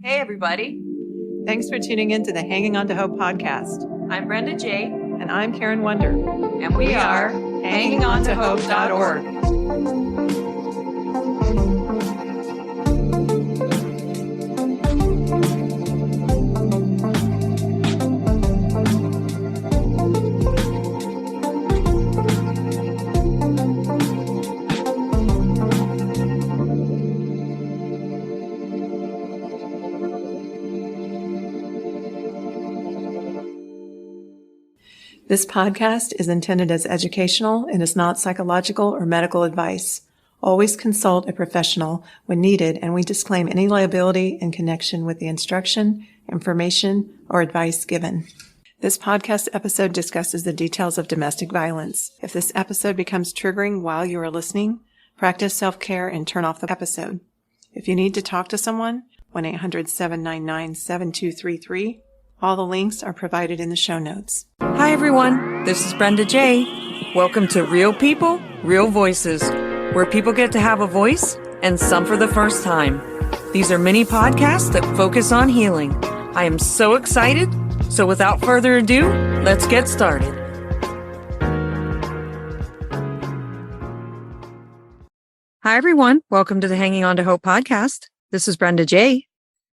Hey, everybody. Thanks for tuning in to the Hanging On to Hope podcast. I'm Brenda J. And I'm Karen Wonder. And we are hangingontohope.org. This podcast is intended as educational and is not psychological or medical advice. Always consult a professional when needed, and we disclaim any liability in connection with the instruction, information, or advice given. This podcast episode discusses the details of domestic violence. If this episode becomes triggering while you are listening, practice self-care and turn off the episode. If you need to talk to someone, 1-800-799-7233. All the links are provided in the show notes. Hi, everyone. This is Brenda J. Welcome to Real People, Real Voices, where people get to have a voice and some for the first time. These are mini podcasts that focus on healing. I am so excited. So without further ado, let's get started. Hi, everyone. Welcome to the Hanging On to Hope podcast. This is Brenda J.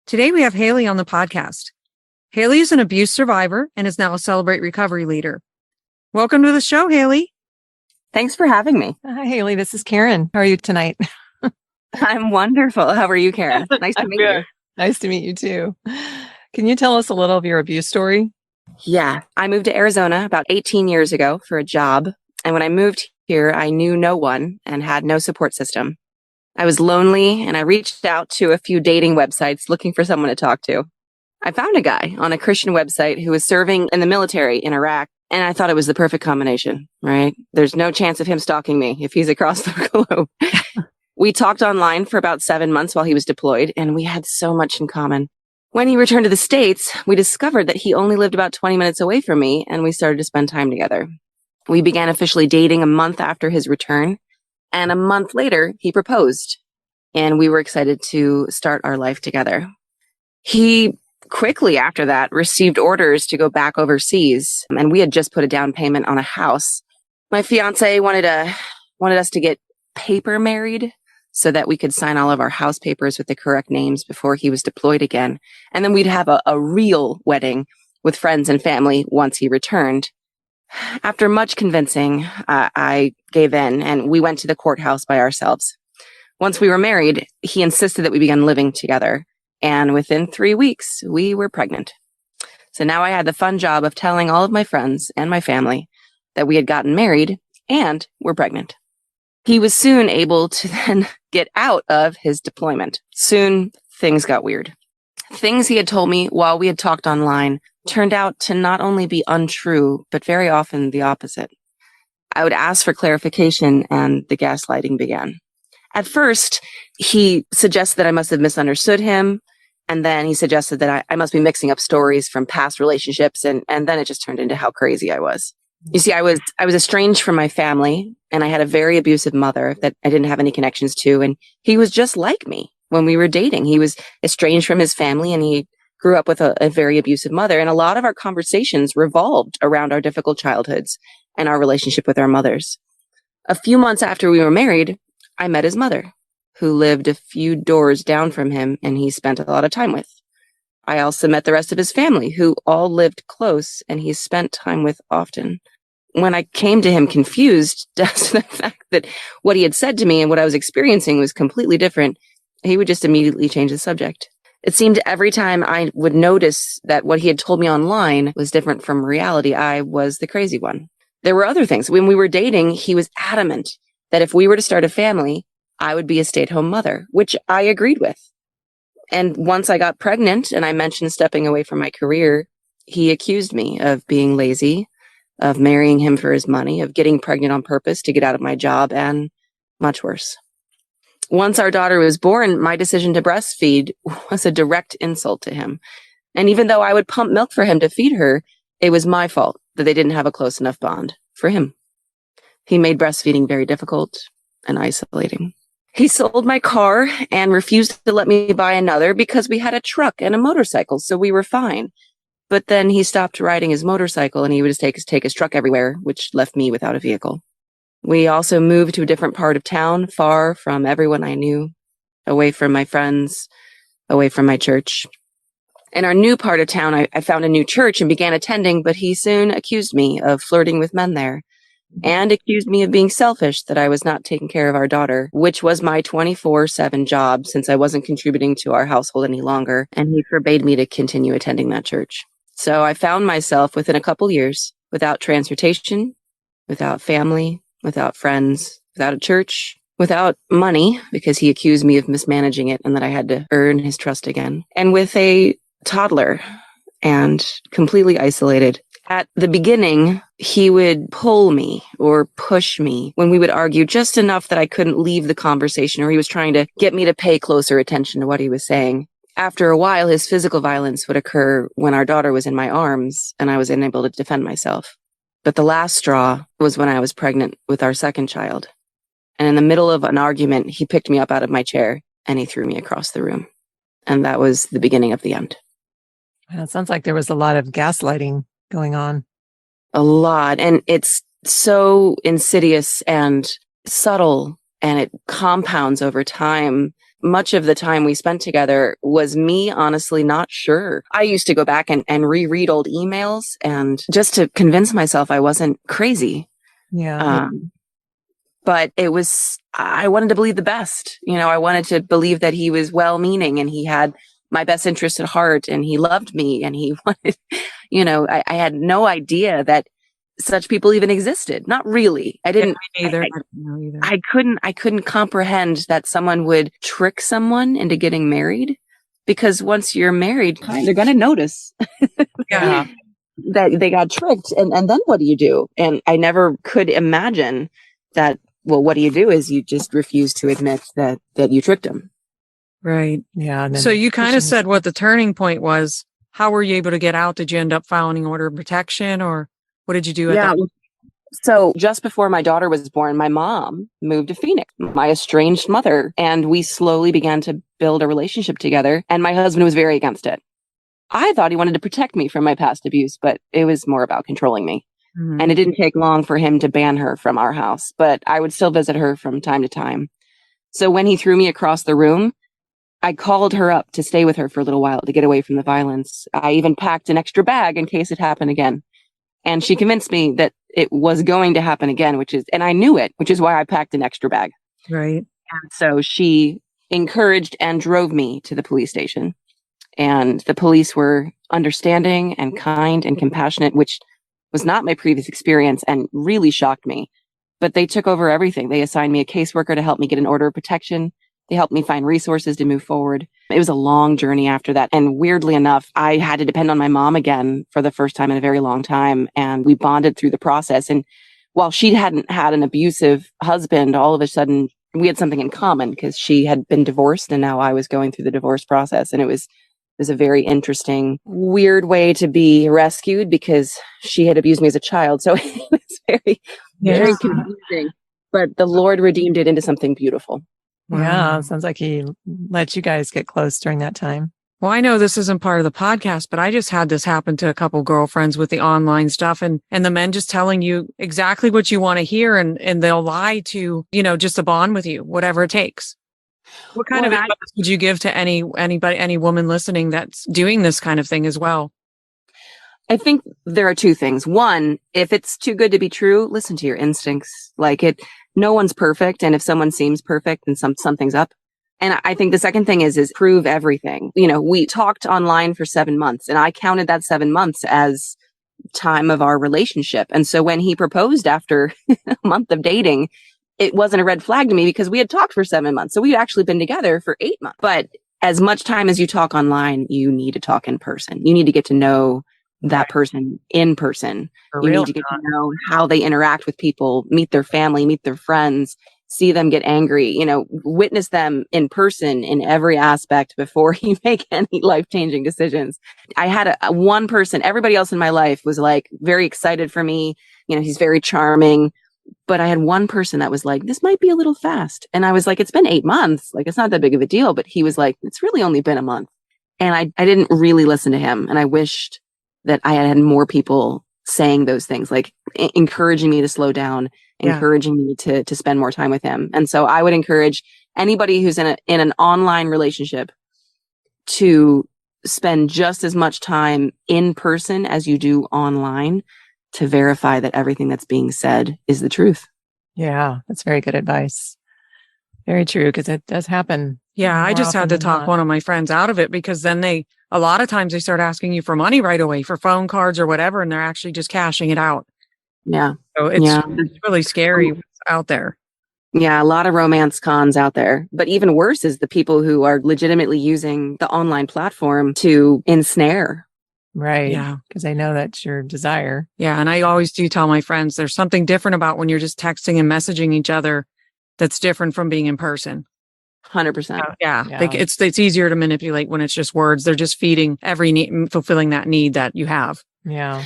Today we have Haley on the podcast. Haley is an abuse survivor and is now a Celebrate Recovery leader. Welcome to the show, Haley. Thanks for having me. Hi, Haley. This is Karen. How are you tonight? I'm wonderful. How are you, Karen? Nice to meet you. Nice to meet you too. Can you tell us a little of your abuse story? Yeah. I moved to Arizona about 18 years ago for a job. And when I moved here, I knew no one and had no support system. I was lonely and I reached out to a few dating websites looking for someone to talk to. I found a guy on a Christian website who was serving in the military in Iraq, and I thought it was the perfect combination, right? There's no chance of him stalking me if he's across the globe. We talked online for about 7 months while he was deployed, and we had so much in common. When he returned to the States, we discovered that he only lived about 20 minutes away from me, and we started to spend time together. We began officially dating a month after his return, and a month later, he proposed, and we were excited to start our life together. He quickly after that received orders to go back overseas, and we had just put a down payment on a house. My fiance wanted us to get paper married so that we could sign all of our house papers with the correct names before he was deployed again. And then we'd have a real wedding with friends and family once he returned. After much convincing, I gave in and we went to the courthouse by ourselves. Once we were married, he insisted that we begin living together. And within 3 weeks, we were pregnant. So now I had the fun job of telling all of my friends and my family that we had gotten married and were pregnant. He was soon able to then get out of his deployment. Soon, things got weird. Things he had told me while we had talked online turned out to not only be untrue, but very often the opposite. I would ask for clarification and the gaslighting began. At first, he suggested that I must have misunderstood him. And then he suggested that I must be mixing up stories from past relationships. And then it just turned into how crazy I was. You see, I was estranged from my family and I had a very abusive mother that I didn't have any connections to. And he was just like me when we were dating. He was estranged from his family and he grew up with a very abusive mother. And a lot of our conversations revolved around our difficult childhoods and our relationship with our mothers. A few months after we were married, I met his mother, who lived a few doors down from him and he spent a lot of time with. I also met the rest of his family, who all lived close and he spent time with often. When I came to him confused as to the fact that what he had said to me and what I was experiencing was completely different, he would just immediately change the subject. It seemed every time I would notice that what he had told me online was different from reality, I was the crazy one. There were other things. When we were dating, he was adamant that if we were to start a family, I would be a stay-at-home mother, which I agreed with. And once I got pregnant and I mentioned stepping away from my career, he accused me of being lazy, of marrying him for his money, of getting pregnant on purpose to get out of my job, and much worse. Once our daughter was born, my decision to breastfeed was a direct insult to him. And even though I would pump milk for him to feed her, it was my fault that they didn't have a close enough bond for him. He made breastfeeding very difficult and isolating. He sold my car and refused to let me buy another because we had a truck and a motorcycle, so we were fine. But then he stopped riding his motorcycle and he would just take his truck everywhere, which left me without a vehicle. We also moved to a different part of town, far from everyone I knew, away from my friends, away from my church. In our new part of town, I found a new church and began attending, but he soon accused me of flirting with men there and accused me of being selfish, that I was not taking care of our daughter, which was my 24/7 job since I wasn't contributing to our household any longer. And he forbade me to continue attending that church. So I found myself within a couple years without transportation, without family, without friends, without a church, without money, because he accused me of mismanaging it and that I had to earn his trust again, and with a toddler and completely isolated. At the beginning, he would pull me or push me when we would argue just enough that I couldn't leave the conversation, or he was trying to get me to pay closer attention to what he was saying. After a while, his physical violence would occur when our daughter was in my arms and I was unable to defend myself. But the last straw was when I was pregnant with our second child. And in the middle of an argument, he picked me up out of my chair and he threw me across the room. And that was the beginning of the end. Well, it sounds like there was a lot of gaslighting going on. A lot. And it's so insidious and subtle, and it compounds over time. Much of the time we spent together was me honestly not sure. I used to go back and reread old emails and just to convince myself I wasn't crazy. Yeah. But I wanted to believe the best. I wanted to believe that he was well-meaning and he had my best interest at heart and he loved me and he wanted, I had no idea that such people even existed. Not really. I didn't either. I couldn't comprehend that someone would trick someone into getting married, because once you're married, they're going to notice that they got tricked. And then what do you do? And I never could imagine that. Well, what do you do is you just refuse to admit that you tricked them. Right. Yeah. So you kind of said what the turning point was. How were you able to get out? Did you end up filing an order of protection, or what did you do at that? So just before my daughter was born, my mom moved to Phoenix, my estranged mother, and we slowly began to build a relationship together. And my husband was very against it. I thought he wanted to protect me from my past abuse, but it was more about controlling me. Mm-hmm. And it didn't take long for him to ban her from our house, but I would still visit her from time to time. So when he threw me across the room, I called her up to stay with her for a little while to get away from the violence. I even packed an extra bag in case it happened again. And she convinced me that it was going to happen again, and I knew it, which is why I packed an extra bag. Right. And so she encouraged and drove me to the police station. And the police were understanding and kind and compassionate, which was not my previous experience and really shocked me. But they took over everything. They assigned me a caseworker to help me get an order of protection. They helped me find resources to move forward. It was a long journey after that. And weirdly enough, I had to depend on my mom again for the first time in a very long time. And we bonded through the process. And while she hadn't had an abusive husband, all of a sudden we had something in common, because she had been divorced and now I was going through the divorce process. And it was a very interesting, weird way to be rescued, because she had abused me as a child. So it was very confusing. But the Lord redeemed it into something beautiful. Wow. Yeah, sounds like he let you guys get close during that time. Well, I know this isn't part of the podcast, but I just had this happen to a couple girlfriends with the online stuff, and the men just telling you exactly what you want to hear, and they'll lie to, just to bond with you, whatever it takes. What kind of advice would you give to any woman listening that's doing this kind of thing as well? I think there are two things. One, if it's too good to be true, listen to your instincts. No one's perfect. And if someone seems perfect, then something's up. And I think the second thing is prove everything. We talked online for 7 months, and I counted that 7 months as time of our relationship. And so when he proposed after a month of dating, it wasn't a red flag to me, because we had talked for 7 months. So we'd actually been together for 8 months. But as much time as you talk online, you need to talk in person. You need to get to know that person in person. You need to get to know how they interact with people, meet their family, meet their friends, see them get angry, witness them in person in every aspect before you make any life-changing decisions. I had one person, everybody else in my life was very excited for me. He's very charming. But I had one person that was like, this might be a little fast. And I was like, it's been 8 months. Like, it's not that big of a deal. But he was like, it's really only been a month. And I didn't really listen to him. And I wished that I had more people saying those things, like encouraging me to slow down, encouraging me to spend more time with him. And so I would encourage anybody who's in an online relationship to spend just as much time in person as you do online to verify that everything that's being said is the truth. Yeah, that's very good advice. Very true, because it does happen. Yeah, I just had to talk one of my friends out of it, because then a lot of times they start asking you for money right away, for phone cards or whatever, and they're actually just cashing it out. Yeah. So it's really scary what's out there. Yeah, a lot of romance cons out there. But even worse is the people who are legitimately using the online platform to ensnare. Right. Yeah. Because they know that's your desire. Yeah. And I always do tell my friends there's something different about when you're just texting and messaging each other that's different from being in person. 100%. Yeah. It's easier to manipulate when it's just words. They're just feeding every need, fulfilling that need that you have. Yeah.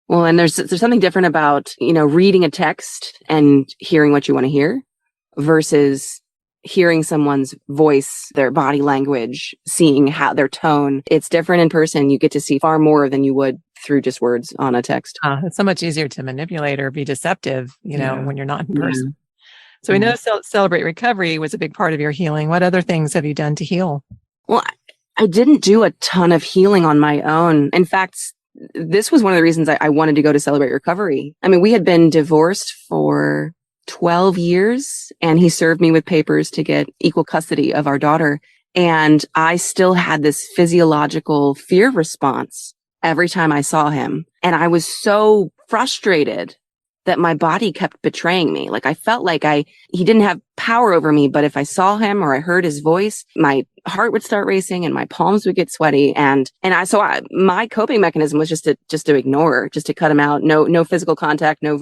Well, and there's something different about, reading a text and hearing what you want to hear versus hearing someone's voice, their body language, seeing how their tone. It's different in person. You get to see far more than you would through just words on a text. It's so much easier to manipulate or be deceptive, when you're not in person. So we know Celebrate Recovery was a big part of your healing. What other things have you done to heal? Well, I didn't do a ton of healing on my own. In fact, this was one of the reasons I wanted to go to Celebrate Recovery. I mean, we had been divorced for 12 years, and he served me with papers to get equal custody of our daughter. And I still had this physiological fear response every time I saw him. And I was so frustrated that my body kept betraying me. Like, I felt like he didn't have power over me, but if I saw him or I heard his voice, my heart would start racing and my palms would get sweaty. And my coping mechanism was just to ignore, just to cut him out. No physical contact, no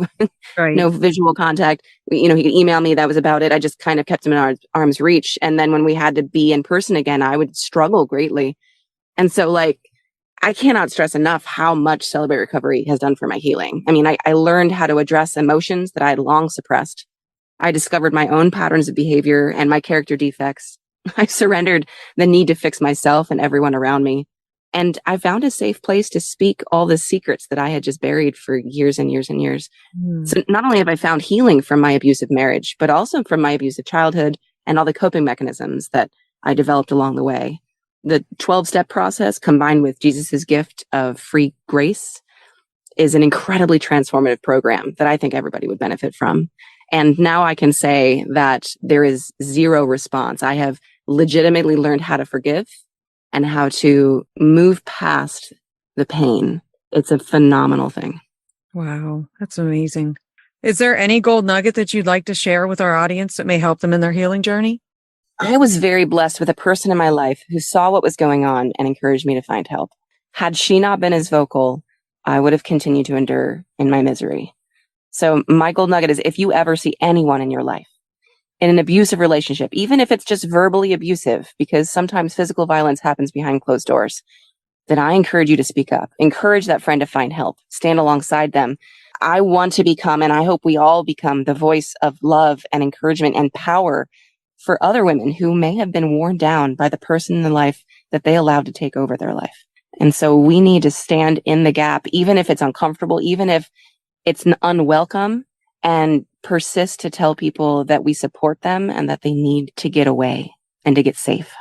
visual contact. He could email me. That was about it. I just kind of kept him in arm's reach. And then when we had to be in person again, I would struggle greatly. And so I cannot stress enough how much Celebrate Recovery has done for my healing. I mean, I learned how to address emotions that I had long suppressed. I discovered my own patterns of behavior and my character defects. I surrendered the need to fix myself and everyone around me. And I found a safe place to speak all the secrets that I had just buried for years and years and years. So not only have I found healing from my abusive marriage, but also from my abusive childhood and all the coping mechanisms that I developed along the way. The 12-step process combined with Jesus's gift of free grace is an incredibly transformative program that I think everybody would benefit from. And now I can say that there is zero response. I have legitimately learned how to forgive and how to move past the pain. It's a phenomenal thing. Wow, that's amazing. Is there any gold nugget that you'd like to share with our audience that may help them in their healing journey? I was very blessed with a person in my life who saw what was going on and encouraged me to find help. Had she not been as vocal, I would have continued to endure in my misery. So my gold nugget is, if you ever see anyone in your life in an abusive relationship, even if it's just verbally abusive, because sometimes physical violence happens behind closed doors, then I encourage you to speak up. Encourage that friend to find help. Stand alongside them. I want to become, and I hope we all become, the voice of love and encouragement and power for other women who may have been worn down by the person in their life that they allowed to take over their life. And so we need to stand in the gap, even if it's uncomfortable, even if it's unwelcome, and persist to tell people that we support them and that they need to get away and to get safe.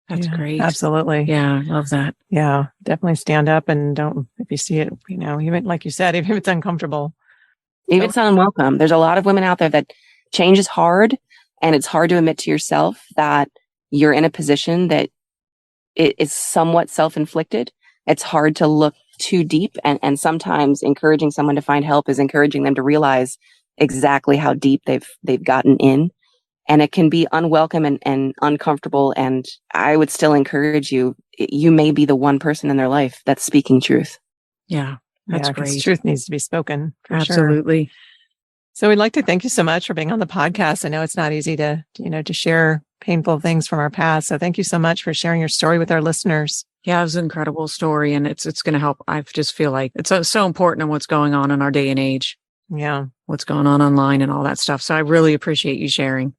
That's great. Absolutely. Yeah, I love that. Yeah, definitely stand up, and don't, if you see it, even like you said, even if it's uncomfortable. Even if it's unwelcome. There's a lot of women out there that change is hard, and it's hard to admit to yourself that you're in a position that it is somewhat self-inflicted. It's hard to look too deep, and sometimes encouraging someone to find help is encouraging them to realize exactly how deep they've gotten in. And it can be unwelcome and uncomfortable. And I would still encourage you, you may be the one person in their life that's speaking truth. Yeah, that's great. Truth needs to be spoken. Absolutely. Sure. So we'd like to thank you so much for being on the podcast. I know it's not easy to share painful things from our past. So thank you so much for sharing your story with our listeners. Yeah, it was an incredible story, and it's going to help. I just feel like it's so important in what's going on in our day and age. what's going on online and all that stuff. So I really appreciate you sharing.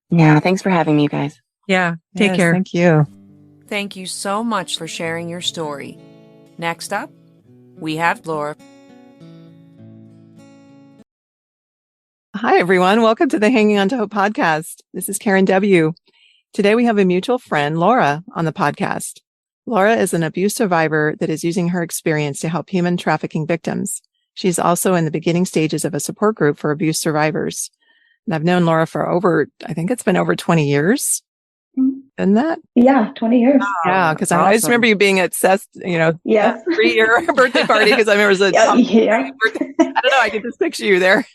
Yeah. Thanks for having me, you guys. Yeah. Take care. Thank you. Thank you so much for sharing your story. Next up, we have Laura. Hi, everyone. Welcome to the Hanging On to Hope podcast. This is Karen W. Today, we have a mutual friend, Laura, on the podcast. Laura is an abuse survivor that is using her experience to help human trafficking victims. She's also in the beginning stages of a support group for abuse survivors. And I've known Laura for I think it's been over 20 years. Isn't that? Yeah, 20 years. Yeah, because I just remember you being at Seth's, Yes. 3-year birthday party, because I remember it was birthday. I don't know, I can just picture you there.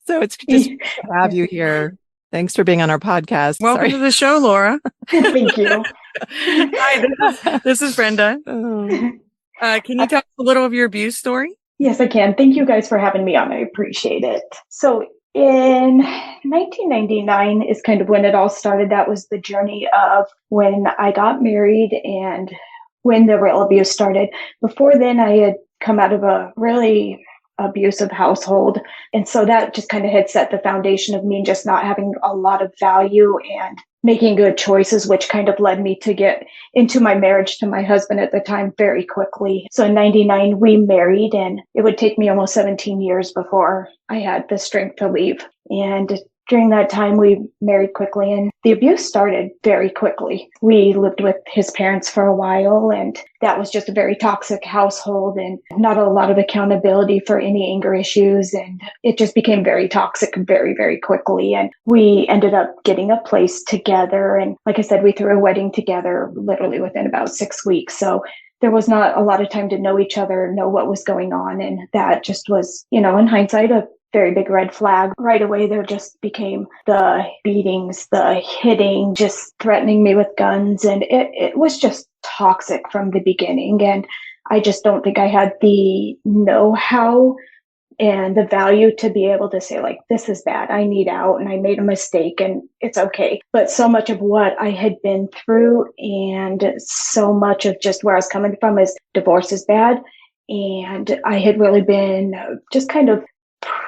So it's just to have you here. Thanks for being on our podcast. Welcome to the show, Laura. Thank you. Hi, this is Brenda. Can you tell us a little of your abuse story? Yes, I can. Thank you guys for having me on. I appreciate it. So in 1999 is kind of when it all started. That was the journey of when I got married and when the real abuse started. Before then, I had come out of a really abusive household. And so that just kind of had set the foundation of me just not having a lot of value and making good choices, which kind of led me to get into my marriage to my husband at the time very quickly. So in 99, we married, and it would take me almost 17 years before I had the strength to leave. And during that time, we married quickly, and the abuse started very quickly. We lived with his parents for a while, and that was just a very toxic household and not a lot of accountability for any anger issues. And it just became very toxic very, very quickly. And we ended up getting a place together. And like I said, we threw a wedding together literally within about 6 weeks. So there was not a lot of time to know each other, know what was going on. And that just was, in hindsight, a very big red flag. Right away, there just became the beatings, the hitting, just threatening me with guns. And it was just toxic from the beginning. And I just don't think I had the know-how and the value to be able to say, like, this is bad, I need out, and I made a mistake, and it's okay. But so much of what I had been through and so much of just where I was coming from is divorce is bad. And I had really been just kind of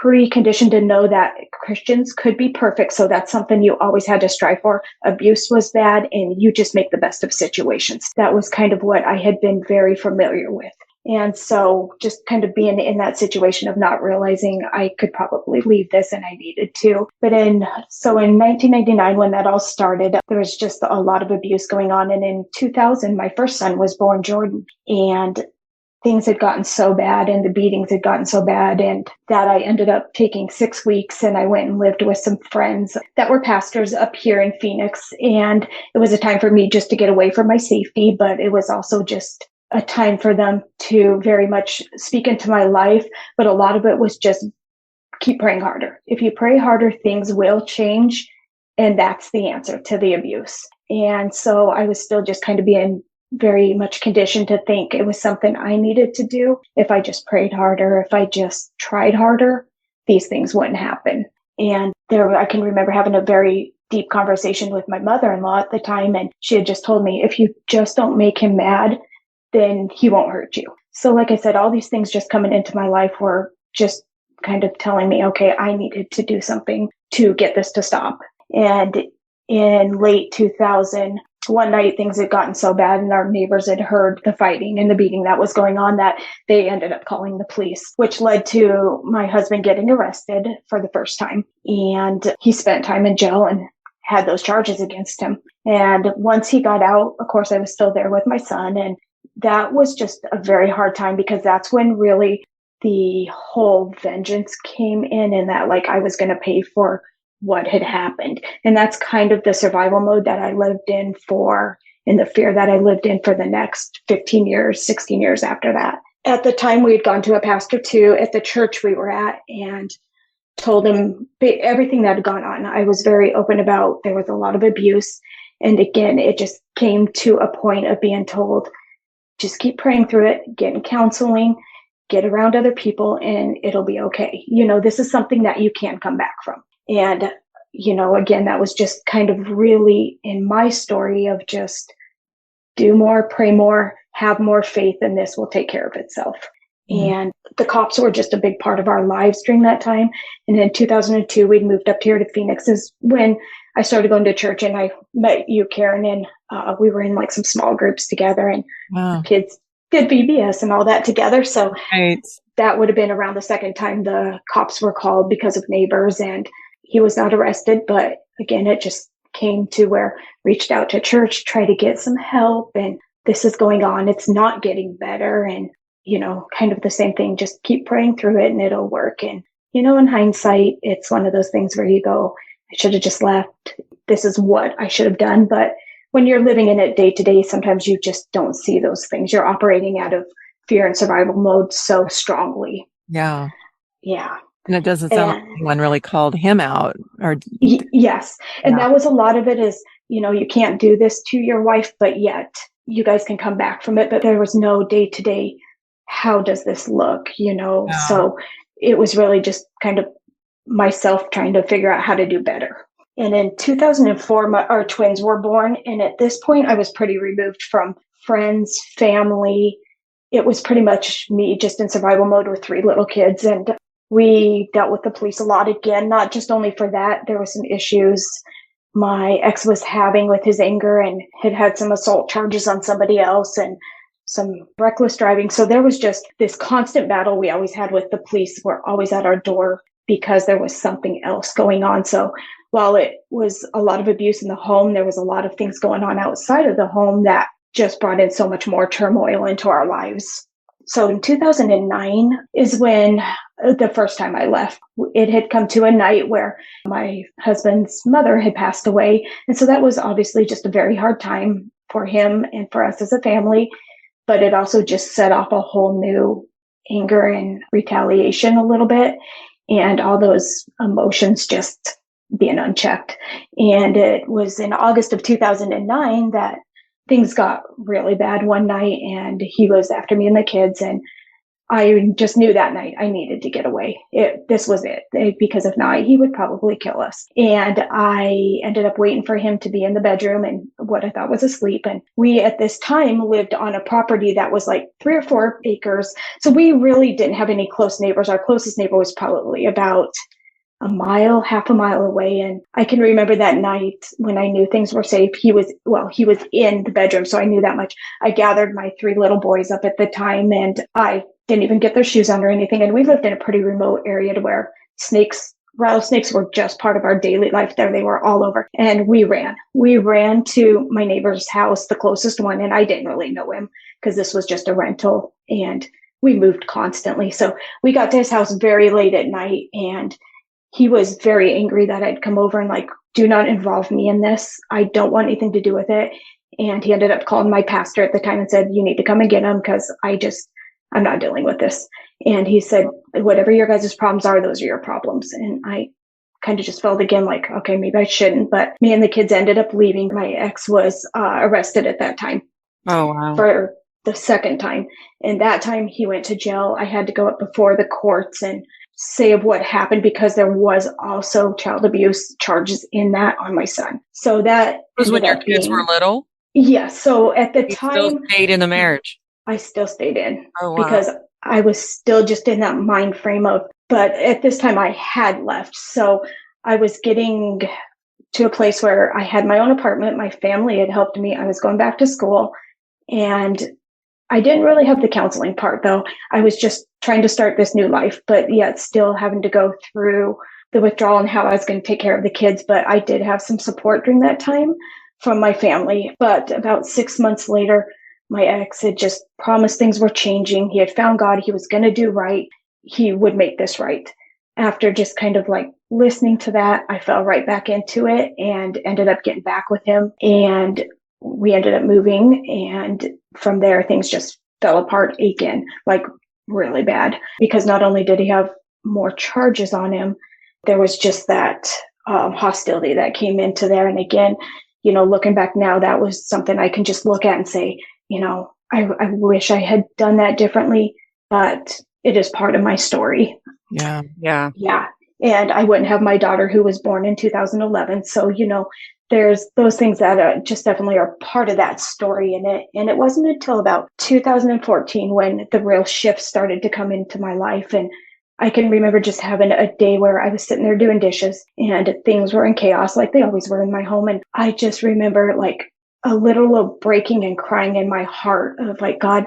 preconditioned to know that Christians could be perfect. So that's something you always had to strive for. Abuse was bad, and you just make the best of situations. That was kind of what I had been very familiar with. And so just kind of being in that situation of not realizing I could probably leave this, and I needed to. But in 1999, when that all started, there was just a lot of abuse going on. And in 2000, my first son was born, Jordan, and things had gotten so bad and the beatings had gotten so bad, and that I ended up taking 6 weeks, and I went and lived with some friends that were pastors up here in Phoenix. And it was a time for me just to get away from my safety, but it was also just a time for them to very much speak into my life. But a lot of it was just keep praying harder. If you pray harder, things will change. And that's the answer to the abuse. And so I was still just kind of being very much conditioned to think it was something I needed to do. If I just prayed harder, if I just tried harder, these things wouldn't happen. And I can remember having a very deep conversation with my mother-in-law at the time. And she had just told me, if you just don't make him mad, then he won't hurt you. So like I said, all these things just coming into my life were just kind of telling me, okay, I needed to do something to get this to stop. And in late 2000, one night things had gotten so bad and our neighbors had heard the fighting and the beating that was going on that they ended up calling the police, which led to my husband getting arrested for the first time. And he spent time in jail and had those charges against him. And once he got out, of course, I was still there with my son. And that was just a very hard time, because that's when really the whole vengeance came in, and that like I was going to pay for what had happened. And that's kind of the survival mode that I lived in and the fear that I lived in for the next 15 years, 16 years after that. At the time, we had gone to a pastor too at the church we were at and told him everything that had gone on. I was very open about there was a lot of abuse. And again, it just came to a point of being told, just keep praying through it, get in counseling, get around other people, and it'll be okay. This is something that you can come back from. And, again, that was just kind of really in my story of just do more, pray more, have more faith, and this will take care of itself. And the cops were just a big part of our lives during that time. And in 2002, we'd moved up here to Phoenix is when I started going to church, and I met you, Karen, and we were in like some small groups together, and Wow. kids did VBS and all that together. So Right. that would have been around the second time the cops were called because of neighbors, and he was not arrested. But again, it just came to where reached out to church, try to get some help, and this is going on. It's not getting better. And, kind of the same thing, just keep praying through it and it'll work. And, in hindsight, it's one of those things where you go, I should have just left. This is what I should have done. But when you're living in it day to day, sometimes you just don't see those things. You're operating out of fear and survival mode so strongly. Yeah. Yeah. And it doesn't sound like anyone really called him out or. Yes. And that was a lot of it is, you can't do this to your wife, but yet you guys can come back from it. But there was no day to day, how does this look, So it was really just kind of myself trying to figure out how to do better. And in 2004, our twins were born. And at this point, I was pretty removed from friends, family. It was pretty much me just in survival mode with 3 little kids. And we dealt with the police a lot again, not just only for that. There were some issues my ex was having with his anger and had some assault charges on somebody else and some reckless driving. So there was just this constant battle we always had with the police. Were always at our door because there was something else going on. So while it was a lot of abuse in the home, there was a lot of things going on outside of the home that just brought in so much more turmoil into our lives. So in 2009 is when the first time I left. It had come to a night where my husband's mother had passed away. And so that was obviously just a very hard time for him and for us as a family. But it also just set off a whole new anger and retaliation a little bit. And all those emotions just being unchecked. And it was in August of 2009 that things got really bad one night, and he was after me and the kids. And I just knew that night I needed to get away. This was it, because if not, he would probably kill us. And I ended up waiting for him to be in the bedroom and what I thought was asleep. And we at this time lived on a property that was like 3 or 4 acres. So we really didn't have any close neighbors. Our closest neighbor was probably about half a mile away. And I can remember that night when I knew things were safe. He was in the bedroom. So I knew that much. I gathered my 3 little boys up at the time, and I didn't even get their shoes on or anything. And we lived in a pretty remote area to where rattlesnakes were just part of our daily life there. They were all over. And we ran to my neighbor's house, the closest one. And I didn't really know him because this was just a rental, and we moved constantly. So we got to his house very late at night, and he was very angry that I'd come over and like, do not involve me in this. I don't want anything to do with it. And he ended up calling my pastor at the time and said, you need to come and get him because I'm not dealing with this. And he said, whatever your guys' problems are, those are your problems. And I kind of just felt again like, okay, maybe I shouldn't. But me and the kids ended up leaving. My ex was arrested at that time. Oh, wow. For the second time. And that time he went to jail. I had to go up before the courts and say of what happened because there was also child abuse charges in that on my son. So that was when your kids were little? Yes. So at the You time, still stayed in the marriage. I still stayed in. Oh, wow. Because I was still just in that mind frame but at this time I had left. So I was getting to a place where I had my own apartment. My family had helped me. I was going back to school, and I didn't really have the counseling part, though. I was just trying to start this new life, but yet still having to go through the withdrawal and how I was going to take care of the kids. But I did have some support during that time from my family. But about 6 months later, my ex had just promised things were changing. He had found God. He was going to do right. He would make this right. After just kind of like listening to that, I fell right back into it and ended up getting back with him. And we ended up moving, and from there things just fell apart again, like really bad, because not only did he have more charges on him, there was just that hostility that came into there. And again, looking back now, that was something I can just look at and say, I wish I had done that differently, but it is part of my story. Yeah. And I wouldn't have my daughter, who was born in 2011. So, there's those things that just definitely are part of that story in it. And it wasn't until about 2014 when the real shift started to come into my life. And I can remember just having a day where I was sitting there doing dishes and things were in chaos like they always were in my home. And I just remember like a little breaking and crying in my heart of like, God,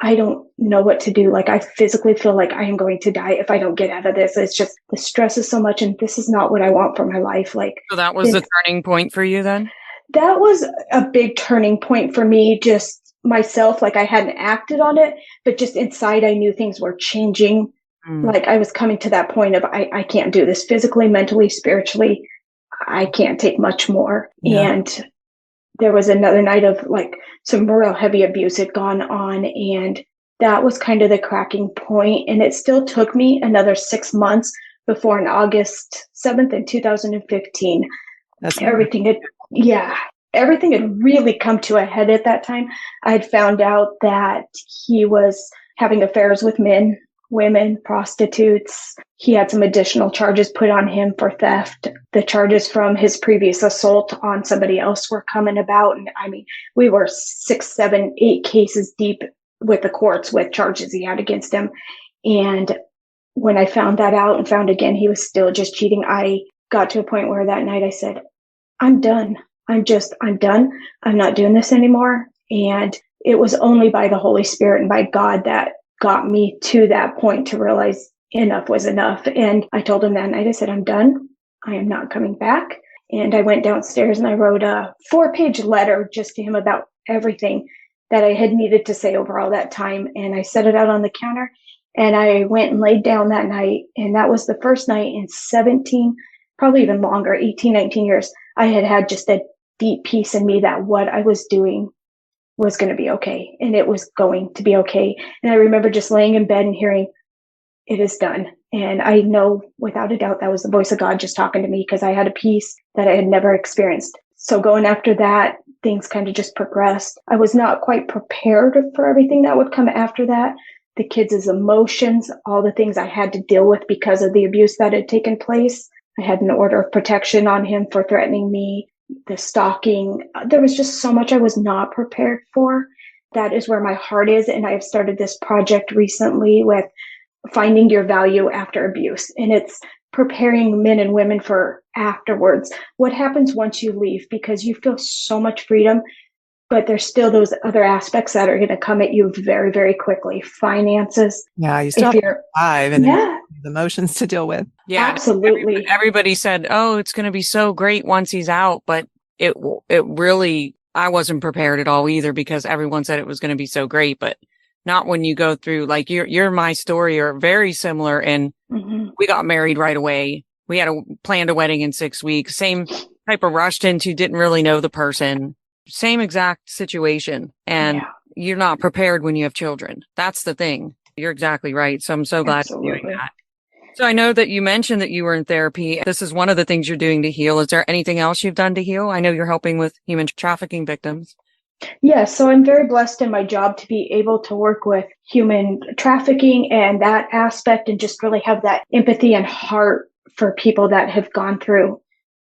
I don't know what to do. Like, I physically feel like I am going to die if I don't get out of this. It's just the stress is so much, and this is not what I want for my life. Like, So that was the turning point for you then? That was a big turning point for me, just myself. Like, I hadn't acted on it, but just inside, I knew things were changing. Like, I was coming to that point of, I can't do this physically, mentally, spiritually. I can't take much more. Yeah. And there was another night of like some real heavy abuse had gone on, and that was kind of the cracking point. And it still took me another 6 months before on August 7th in 2015, everything had really come to a head at that time. I had found out that he was having affairs with men, women, prostitutes. He had some additional charges put on him for theft. The charges from his previous assault on somebody else were coming about. And I mean, we were 6, 7, 8 cases deep with the courts with charges he had against him. And when I found that out and found again, he was still just cheating, I got to a point where that night I said, I'm done. I'm done. I'm not doing this anymore. And it was only by the Holy Spirit and by God that got me to that point to realize enough was enough. And I told him that night, I said, I'm done. I am not coming back. And I went downstairs and I wrote a 4-page letter just to him about everything that I had needed to say over all that time. And I set it out on the counter and I went and laid down that night. And that was the first night in 17, probably even longer, 18, 19 years, I had just a deep peace in me that what I was doing was going to be okay. And it was going to be okay. And I remember just laying in bed and hearing, it is done. And I know without a doubt that was the voice of God just talking to me, because I had a peace that I had never experienced. So going after that, things kind of just progressed. I was not quite prepared for everything that would come after that. The kids' emotions, all the things I had to deal with because of the abuse that had taken place. I had an order of protection on him for threatening me, the stalking. There was just so much I was not prepared for. That is where my heart is. And I have started this project recently with finding your value after abuse. And it's preparing men and women for afterwards. What happens once you leave? Because you feel so much freedom, but there's still those other aspects that are going to come at you very, very quickly. Finances. Yeah, you still have to survive and the emotions to deal with. Yeah, absolutely. Everybody said, "Oh, it's going to be so great once he's out," but it really, I wasn't prepared at all either, because everyone said it was going to be so great, but not when you go through, like your my story are very similar. And we got married right away. We had planned a wedding in 6 weeks. Same type of rushed into, didn't really know the person. Same exact situation. And you're not prepared when you have children. That's the thing. You're exactly right. So I'm so glad you're doing that. So I know that you mentioned that you were in therapy. This is one of the things you're doing to heal. Is there anything else you've done to heal? I know you're helping with human trafficking victims. Yes, so I'm very blessed in my job to be able to work with human trafficking and that aspect, and just really have that empathy and heart for people that have gone through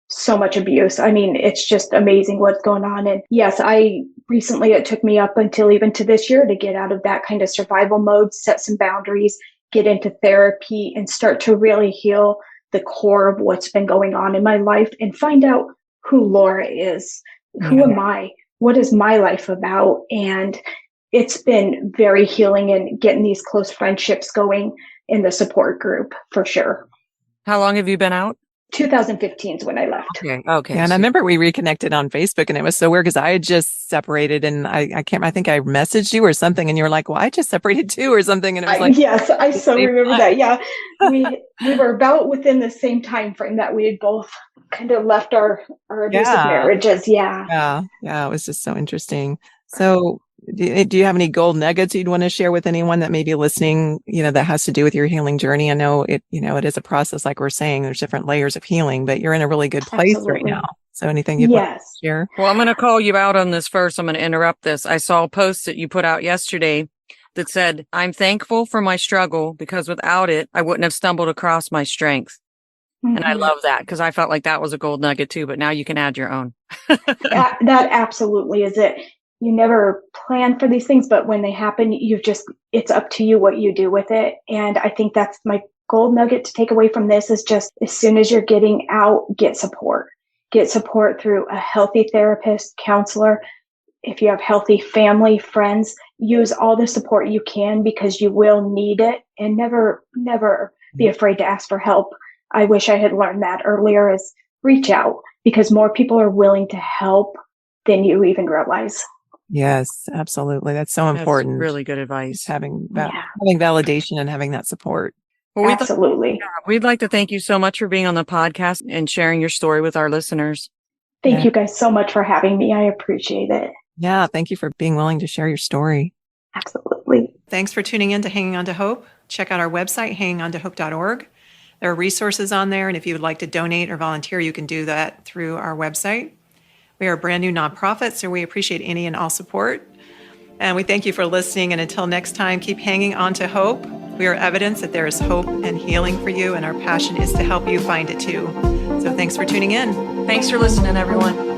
so much abuse. I mean, it's just amazing what's going on. And yes, it took me up until even to this year to get out of that kind of survival mode, set some boundaries, get into therapy, and start to really heal the core of what's been going on in my life and find out who Laura is. Who am I? What is my life about? And it's been very healing and getting these close friendships going in the support group for sure. How long have you been out? 2015 is when I left. Okay. Yeah, and I remember we reconnected on Facebook, and it was so weird because I had just separated, and I think I messaged you or something, and you were like, well, I just separated too or something. And it was like, yes, I so remember that. Yeah. We were about within the same time frame that we had both kind of left our abusive marriages. Yeah. It was just so interesting. So do you have any gold nuggets you'd want to share with anyone that may be listening, that has to do with your healing journey? I know it is a process, like we're saying, there's different layers of healing, but you're in a really good place right now. So anything you'd want to share? Well, I'm going to call you out on this first. I'm going to interrupt this. I saw a post that you put out yesterday that said, I'm thankful for my struggle because without it, I wouldn't have stumbled across my strength. And I love that because I felt like that was a gold nugget too, but now you can add your own. That absolutely is it. You never plan for these things, but when they happen, it's up to you what you do with it. And I think that's my gold nugget to take away from this is just as soon as you're getting out, get support. Get support through a healthy therapist, counselor. If you have healthy family, friends, use all the support you can because you will need it, and never be afraid to ask for help. I wish I had learned that earlier, is reach out because more people are willing to help than you even realize. Yes, absolutely. That's so important. That's really good advice. Having validation and having that support. Well, Absolutely. We'd like to thank you so much for being on the podcast and sharing your story with our listeners. Thank you guys so much for having me. I appreciate it. Yeah, thank you for being willing to share your story. Absolutely. Thanks for tuning in to Hanging On to Hope. Check out our website, hangingontohope.org. There are resources on there, and if you would like to donate or volunteer, you can do that through our website. We are a brand new nonprofit, so we appreciate any and all support. And we thank you for listening, and until next time, keep hanging on to hope. We are evidence that there is hope and healing for you, and our passion is to help you find it too. So thanks for tuning in. Thanks for listening, everyone.